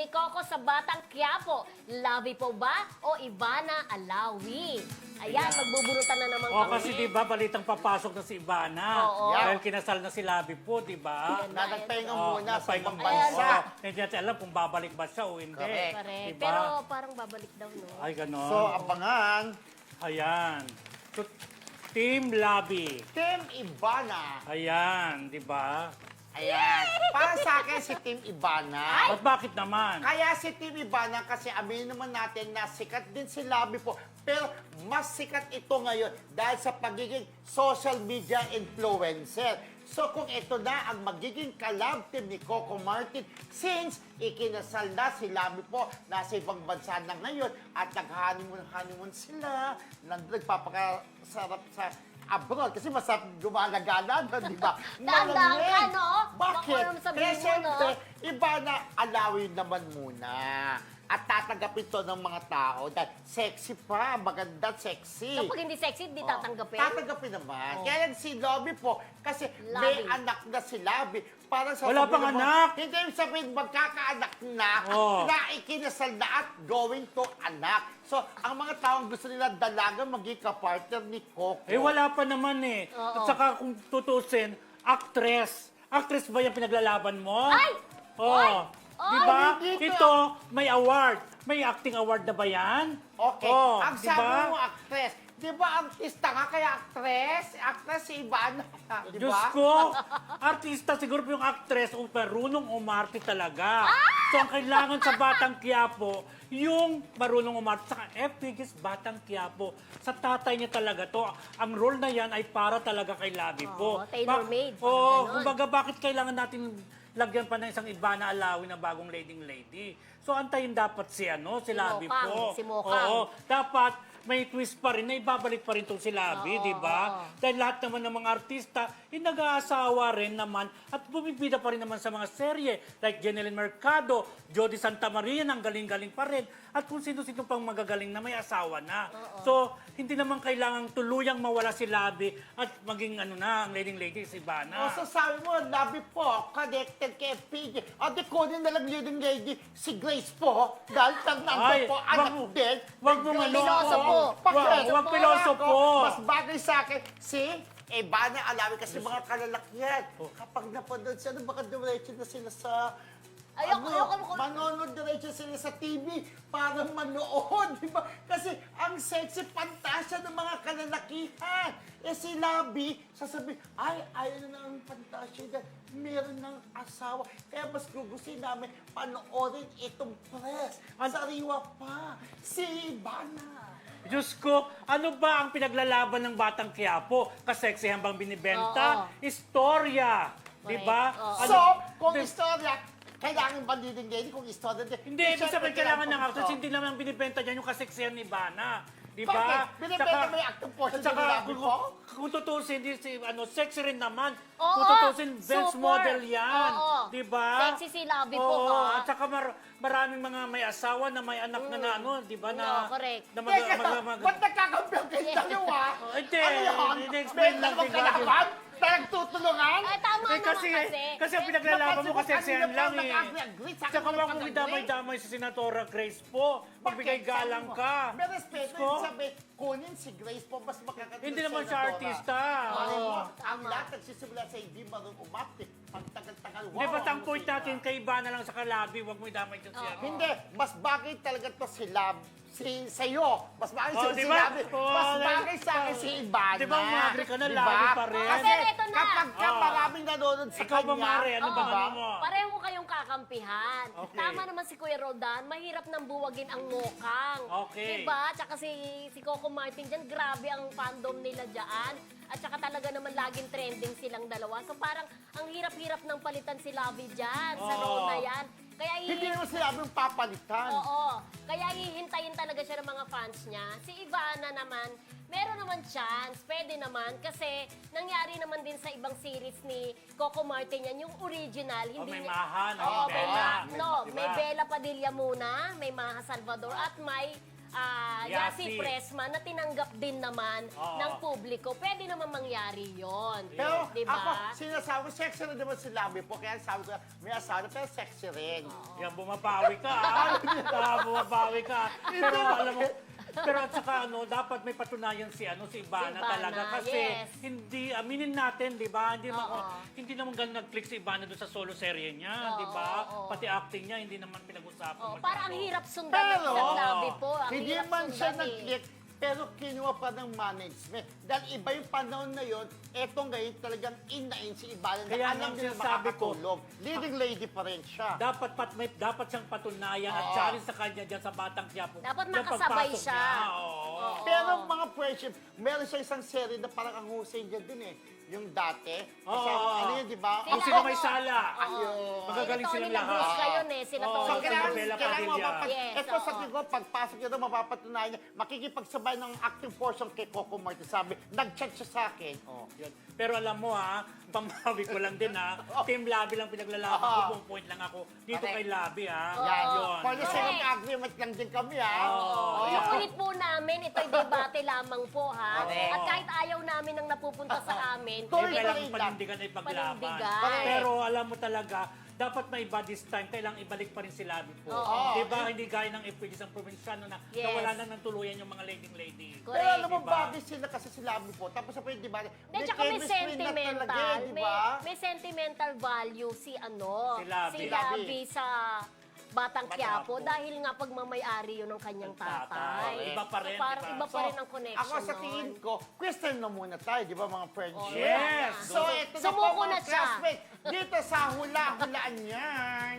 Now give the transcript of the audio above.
ni Coco sa Batang Quiapo. Labi po ba o Ivana Alawi? Ayan, magbubunutan na naman O kami. kasi diba, balitang papasok na si Ivana. Oo. Dahil kinasal na si Labi po, diba? Ayan. Na nagpahinga muna sa nagpahinga ibang muna. bansa. Oo. Hindi natin alam kung babalik ba siya o hindi. Correct. Correct. Diba? Pero parang babalik daw, no? Ay, ganon. So, abangan. Ayan. So, Team Labi. Team Ivana. Ayan, diba? Ayan. Para sa akin si Team Ivana. At bakit naman? Kaya si Team Ivana kasi aminin naman natin na sikat din si Labi po. Pero mas sikat ito ngayon dahil sa pagiging social media influencer. So kung ito na ang magiging collab team ni Coco Martin since ikinasal na si Labi po, nasa ibang bansa na ngayon at nag-honeymoon sila, nagpapakasarap sa abroad kasi masarap gumagana doon, di ba? Tandaan ka, no? Bakit? Baka naman sabihin Kaya mo, siyempre, no? iba na alawin naman muna. At tatanggapin to ng mga tao dahil sexy pa, maganda, sexy. So pag hindi sexy, hindi Oh, tatanggapin? Tatanggapin naman. Oh. Kaya lang si Lobby po, kasi may Labi. anak na si Lobby. Parang Wala sasabihin pang mo, anak. Hindi yung sabihin magkakaanak na, Oh. na ikinasal na at going to anak. So, ang mga taong gusto nila dalaga maging kapartner ni Coco. Eh, wala pa naman eh. Oo. At saka kung tutusin, actress. Actress ba yung pinaglalaban mo? Ay! Oh. Ay! Ay, Di ba? hindi to. Ito, may award. May acting award na ba yan? Okay. Oh, Ang di sabi ba? mo, actress. Di ba artista nga kaya actress? Actress si Ivana. Di Diyos ba? ko, artista siguro po yung actress o marunong umarte talaga. Ah! So ang kailangan sa Batang Quiapo, yung marunong umarte. Saka FPG's Batang Quiapo, sa tatay niya talaga to. Ang role na yan ay para talaga kay Labi po. Oo, tailor-made, Oo, parang ganon. kumbaga bakit kailangan natin lagyan pa ng isang Ivana Alawi na bagong leading lady? So antayin dapat si si Labi Mokang, po. si Mokang. Oo, dapat may twist pa rin na ibabalik pa rin itong si Labi, Oo, di ba? oo. Dahil lahat naman ng mga artista, nag-aasawa rin naman at bumibida pa rin naman sa mga serye like Jeneline Mercado, Jody Santa Maria, ang galing-galing pa rin. At kung sino-sino pang magagaling na may asawa na. So, hindi naman kailangang tuluyang mawala si Labi at maging ang leading lady si O, Ivana. so sabi mo, Labi po, connected kay FPG. O, di kunin na lang leading lady si Grace po. Dahil Ay, po, anak wag- din. wag ni mong Grace Piloso po. Bakit? Wag piloso Ako, po. Mas bagay sa akin si Ivana Alawi kasi mga kalalakihan. Oh. Kapag napanood siya, baka dumiretso na sila sa... Ayoko. Manonood diretso sila sa TV para manood, di ba? Kasi ang sexy pantasya ng mga kalalakihan. Eh si Labi, sasabihin, ay, ayaw na ng pantasya dyan. Meron ng asawa. Kaya mas gugustuhin namin panoorin itong press. Sariwa pa. Si Ivana. Diyos ko, ano ba ang pinaglalaban ng Batang Quiapo? Kaseksihan bang binibenta? Oo. Istorya. Di ba? Correct. Oo. Ano- So, kung Di- istorya, kailangan ba din kung istorya din? Hindi, ibig sabihin kailangan ng actress, actress. hindi naman binibenta dyan yung kaseksihan ni Ivana. Di Bakit? ba? Binibenta mo yung acting portion Tsaka, ni Labi kung, ko? kung tutusin, sexy rin naman. Oo, Kung tutusin, Ben's super. model yan. Oo. Di ba? Sexy si Labi po, Oo, ha? at saka maraming mga may asawa na may anak na di ba? Oo, correct. Na Teka, ba't nagkakampiyon kayo dalawa? Oh, hindi. Ano yun? Ini-explain May lang dalawang din kalaban? Nagtutulungan? Ay, tama Eh, naman kasi kasi. ang pinaglalaban mo kasi yan lang eh. Nag-agree, sa Tsaka akin wag mong nag-agree. idamay-damay si Senatora Grace po. Magbigay galang ka. May respeto Diyos ko. yung sabi, kunin si Grace po, mas makakatulong Hindi naman siya artista. Malay mo, Oo, ang tama. lahat nagsisimula sa hindi marunong umarte. Pagtagal-tagal, wow. Hindi ba ang ang point musika. natin kay Ivana lang sa kalabi, wag mo idamay dyan siya. Hindi, mas bagay talaga to si Lab, sa'yo. Mas bagay Oh, si di ba? Labi. Oh, Mas bagay sa akin si Ivana. Di ba, umagri ka na, Di Labi ba? pa rin? Kasi Pero ito na. kapag ka Oh. maraming nanonood sa Ikaw ba, kanya, Mare? Ano ba Oo. ano mo? Pareho kayong kakampihan. Okay. Tama naman si Kuya Roldan, mahirap nang buwagin ang mokang. Okay. Diba? Tsaka si Coco Martin dyan, grabe ang fandom nila dyan. At saka talaga naman laging trending silang dalawa. So parang ang hirap-hirap ng palitan si Lavi dyan sa Oo. role na yan. Kaya hindi naman sila yung papalitan. Oo. Kaya hihintayin talaga siya ng mga fans niya. Si Ivana naman, meron naman chance. Pwede naman. Kasi nangyari naman din sa ibang series ni Coco Martin yan. Yung original. Oh, Hindi may niya- Maha, Oo, may Bella. may Diba? Bella Padilla muna, may Maha Salvador, at may Yasi Pressman na tinanggap din naman Oo. ng publiko. Pwede naman mangyari yon. Pero Diba? ako, sinasabi ko, sexy rin naman si Labi po. Kaya sabi ko, may asawa na, pero sexy rin. Yan, bumabawi ka, bumabawi ka. Pero alam mo, pero at saka dapat may patunayan si Ivana Ivana, talaga kasi yes. hindi aminin natin, 'di ba? Oo. Hindi naman ganun nag-click si Ivana doon sa solo serye niya, Oo, 'di ba? oo. Pati acting niya hindi naman pinag-usapan. Oh, masyado. parang ang hirap sundan Pero, ng isang labi po. Ang hindi hirap man siya sundan nag-click, pero kinuha pa ng management. Dahil iba yung panahon na yun, eto ngayon talagang in si Ivana na Kaya alam nga din na sinasabi ko, makakatulong. Leading lady pa rin siya. dapat siyang patunayan at Oo. challenge sa kanya diyan sa Batang Quiapo. Dapat Yung makasabay pagpasok siya. niya, oo. Pero mga friendship, meron siya isang serie na parang ang husay niya din eh. Yung dati. Kasi Oo. ano yun, di ba? Sila- Kung sino may sala. Ayun. Magagaling Sina silang Tony lahat. Labusca yun eh. Sina Oo. Tony So, Sila kailangan, Bella kailangan Padilla. Yes, ito sa oo. tingin ko, pagpasok niya doon, mapapatunayan niya, makikipagsabay ng acting portion kay Coco Martin. Sabi, nag-chat siya sa akin. Oh. Yun. Pero alam mo pamawi ko lang din Team Labi lang pinaglalaban ko, buong point lang ako dito Okay. kay Labi Yan. Yun. For the sake of Correct. agreement lang din kami, ha? Oo. Yung kulit po namin, ito'y debate lamang po, ha? Correct. At kahit ayaw namin nang napupunta sa amin, Tuloy Kailangan lang. panindigan ay paglaban. Panindigan. Pero alam mo talaga, dapat may iba this time, kailangang ibalik pa rin si Labi po. Oo. Diba? Hindi gaya ng FPD sa probinsyano na Yes. nawala na ng tuluyan yung mga lady. Correct. Pero alam mo, Diba? bagay sila kasi si Labi po. Tapos sa pwede, di ba? Hindi, tsaka may sentimental. di ba? May sentimental value si Si Labi. Labi sa Batang Quiapo Quiapo. dahil nga pagmamayari yun ng kanyang tatay. Tatay. Iba pa rin, So, parang diba? iba pa rin ang connection Ako sa tingin nun. ko, question na muna tayo, di ba mga friendship? Yes! So, ito na po Sumuko mga na siya. classmates. Dito sa hula-hulaan yan.